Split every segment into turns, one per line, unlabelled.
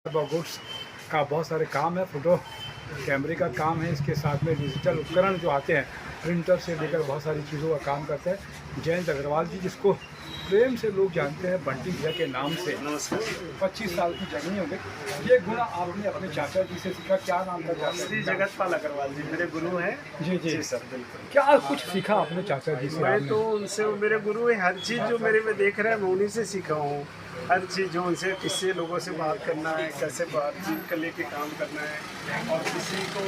Goods का बहुत सारे काम है, फ़ोटो कैमरे का काम है, इसके साथ में डिजिटल उपकरण जो आते हैं प्रिंटर से लेकर बहुत सारी चीज़ों का काम करते हैं। जयंत अग्रवाल जी, जिसको प्रेम से लोग जानते हैं बंटी भैया के नाम से, 25 साल की जर्नी हो गई। ये गुण आपने अपने चाचा जी से सीखा, क्या नाम था चाचा
श्री जगतपाल अग्रवाल जी मेरे गुरु हैं।
जी जी
जी सर, बिल्कुल।
क्या कुछ सीखा आपने चाचा जी से?
मैं तो उनसे, मेरे गुरु है, हर चीज़ जो मेरे में देख रहे हैं मैं उन्हीं से सीखा हूँ। हर चीज़ जो उनसे, किससे लोगों से बात करना है, कैसे बातचीत कर लेके काम करना है, और किसी को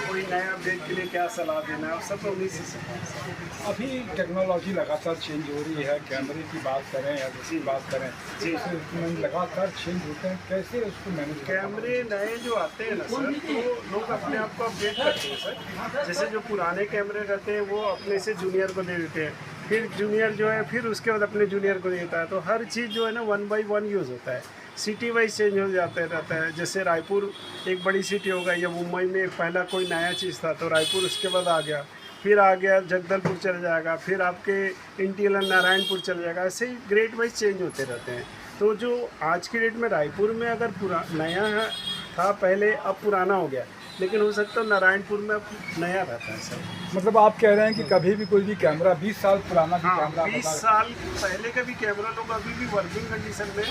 कोई नया अपडेट के लिए क्या सलाह देना है, सब तो उन्हीं से सीखा है।
अभी टेक्नोलॉजी लगातार चेंज हो रही है, कैमरे की बात करें या दूसरी बात करें,
जी,
इंस्ट्रूमेंट लगातार चेंज होते हैं, कैसे उसको मैनेज?
कैमरे नए जो आते हैं ना सर, तो लोग अपने आप को अपडेट करते हैं सर। जैसे जो पुराने कैमरे रहते हैं वो अपने से जूनियर को दे देते हैं, फिर जूनियर जो है फिर उसके बाद अपने जूनियर को देता है, तो हर चीज़ जो है ना 1 by 1 यूज़ होता है। सिटी वाइज चेंज हो जाते रहता है। जैसे रायपुर एक बड़ी सिटी हो गई, या मुंबई में पहला कोई नया चीज़ था तो रायपुर उसके बाद आ गया, फिर आ गया जगदलपुर चला जाएगा, फिर आपके इंटीरियर नारायणपुर चला जाएगा, ऐसे ही ग्रेड वाइज चेंज होते रहते हैं। तो जो आज की डेट में रायपुर में अगर नया था पहले, अब पुराना हो गया, लेकिन हो सकता है नारायणपुर में अब नया रहता है सर।
मतलब आप कह रहे हैं कि कभी भी कोई भी कैमरा 20 साल पुराना भी
हाँ,
कैमरा
20 साल पहले का भी कैमरा लोग अभी भी वर्किंग कंडीशन में,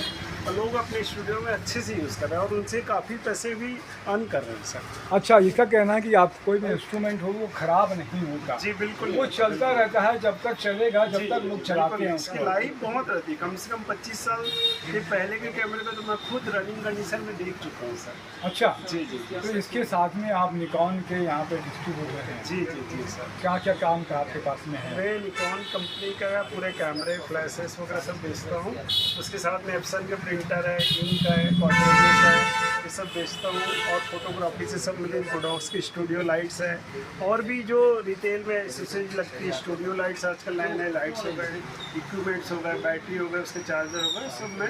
और लोग अपने स्टूडियो में अच्छे से यूज़ कर रहे हैं और उनसे काफ़ी पैसे भी अर्न कर रहे हैं सर।
अच्छा, इसका कहना है कि आप कोई भी इंस्ट्रूमेंट हो वो खराब नहीं होगा?
जी बिल्कुल,
वो चलता रहता है, जब तक चलेगा, जब तक लोग चलाते हैं
इसकी
उसको।
लाइफ बहुत रहती है। कम से कम 25 साल के पहले के कैमरे को तो मैं खुद रनिंग कंडीशन में देख चुका हूँ सर।
अच्छा
जी जी जी
तो इसके साथ में आप निकॉन के यहाँ पे डिस्ट्रीब्यूटर हैं?
जी जी जी सर।
क्या क्या काम का आपके पास में है?
मैं निकॉन कंपनी का पूरे कैमरे, फ्लैशेस वगैरह सब बेचता हूँ। उसके साथ में एप्सन के प्रिंटर है, इंक है, कार्ट्रिजेस है, ये सब बेचता हूँ। और फोटोग्राफी से सब मिले, प्रोडक्ट्स की स्टूडियो लाइट्स है, और भी जो रिटेल में एक्सेसरीज लगती है, स्टूडियो लाइट्स, आजकल नए नए लाइट्स हो गए, इक्विपमेंट्स हो गए, बैटरी हो गए, उसके चार्जर हो गए, सब मैं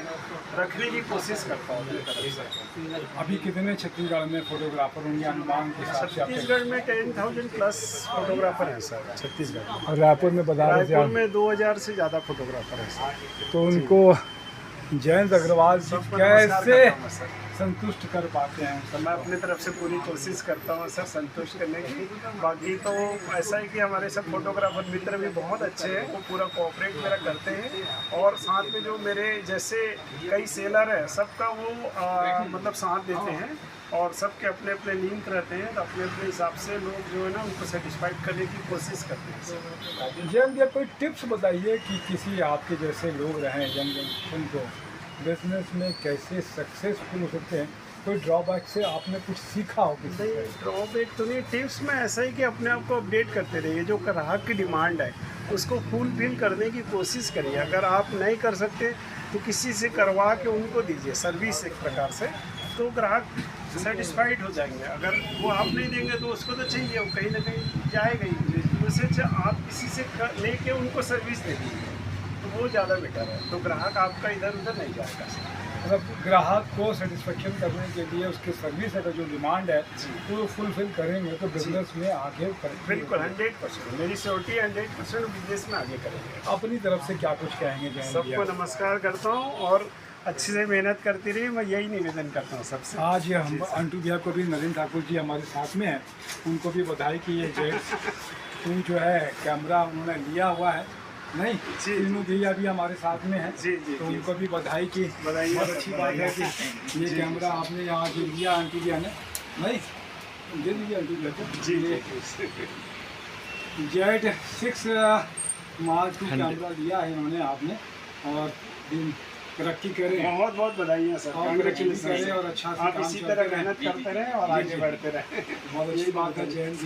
रखने की कोशिश करता हूँ अपनी तरफ से।
अभी कितने छत्तीसगढ़ में फोटोग्राफर होंगे अनुमान के हिसाब से?
छत्तीसगढ़ में 10,000 प्लस फोटोग्राफर हैं सर छत्तीसगढ़ में।
और रायपुर में बता रहे थे
रायपुर
आप,
में 2000 से ज़्यादा फोटोग्राफर हैं सर।
तो उनको जयंत अग्रवाल जी
सबको नमस्कार
कैसे
करता हूँ सर।
संतुष्ट कर पाते हैं?
तो मैं अपनी तरफ से पूरी कोशिश करता हूँ सर संतुष्ट करने की। बाकी तो ऐसा है कि हमारे सब फोटोग्राफर मित्र भी बहुत अच्छे हैं, वो पूरा कोऑपरेट मेरा करते हैं। और साथ में जो मेरे जैसे कई सेलर हैं, सबका वो मतलब साथ देते हैं, और सबके अपने अपने लिंक रहते हैं, तो अपने अपने हिसाब से लोग जो है ना उनको सेटिस्फाइड करने की कोशिश करते हैं सर।
जयंत भैया, कोई टिप्स बताइए कि किसी आपके जैसे लोग रहें यंग जनरेशन को बिजनेस में कैसे सक्सेसफुल हो सकते हैं? कोई ड्रॉबैक से आपने कुछ सीखा हो किसी
नहीं,
से?
ड्रॉबैक तो नहीं, टिप्स में ऐसा ही कि अपने आप को अपडेट करते रहिए। जो ग्राहक की डिमांड है उसको फुलफिल करने की कोशिश करिए। अगर आप नहीं कर सकते तो किसी से करवा के उनको दीजिए सर्विस एक प्रकार से, तो ग्राहक सेटिस्फाइड हो जाएंगे। अगर वो आप नहीं देंगे तो उसको तो चाहिए, वो कहीं ना कहीं जाएगा ही। उससे अच्छा आप किसी से लेके उनको सर्विस दे दीजिए, तो वो ज़्यादा बेटर है, तो ग्राहक आपका इधर उधर नहीं जाएगा।
मतलब ग्राहक को सेटिस्फेक्शन करने के लिए उसके सर्विस का जो डिमांड है वो फुलफिल करेंगे तो बिजनेस में आगे तरक्की
बिल्कुल
होगी।
100%, मेरी श्योरिटी 100% बिजनेस में आगे करेंगे।
अपनी तरफ से क्या कुछ कहेंगे जयंत भैया?
सबको नमस्कार करता हूँ, और अच्छे से मेहनत करती रही, मैं यही निवेदन करता हूँ सबसे।
आज ये हम अंटू भैया को भी, नलिन ठाकुर जी हमारे साथ में हैं, उनको भी बधाई कि ये जो है कैमरा उन्होंने लिया हुआ है। नहीं
जी,
तीनों भैया भी हमारे साथ में हैं,
जी जी
तो
जी।
उनको भी बधाई की।
बधाई,
बहुत अच्छी बात है कि ये कैमरा आपने यहाँ जो लिया आंटी भैया ने, नहीं दे दीजिए आंटी भैया को।
जी
ये Z6 मार्क 2 कैमरा लिया है इन्होंने आपने, और दिन तरक्की करें,
बहुत बहुत बधाइयाँ सर,
और तरक्की
कांग्रेचुलेशन।
करें और अच्छा से
आप
काम
इसी
करते
तरह
रहें।
मेहनत करते रहें और
जी,
आगे
जी।
बढ़ते रहें।
बहुत अच्छी बात है जयंत भैया।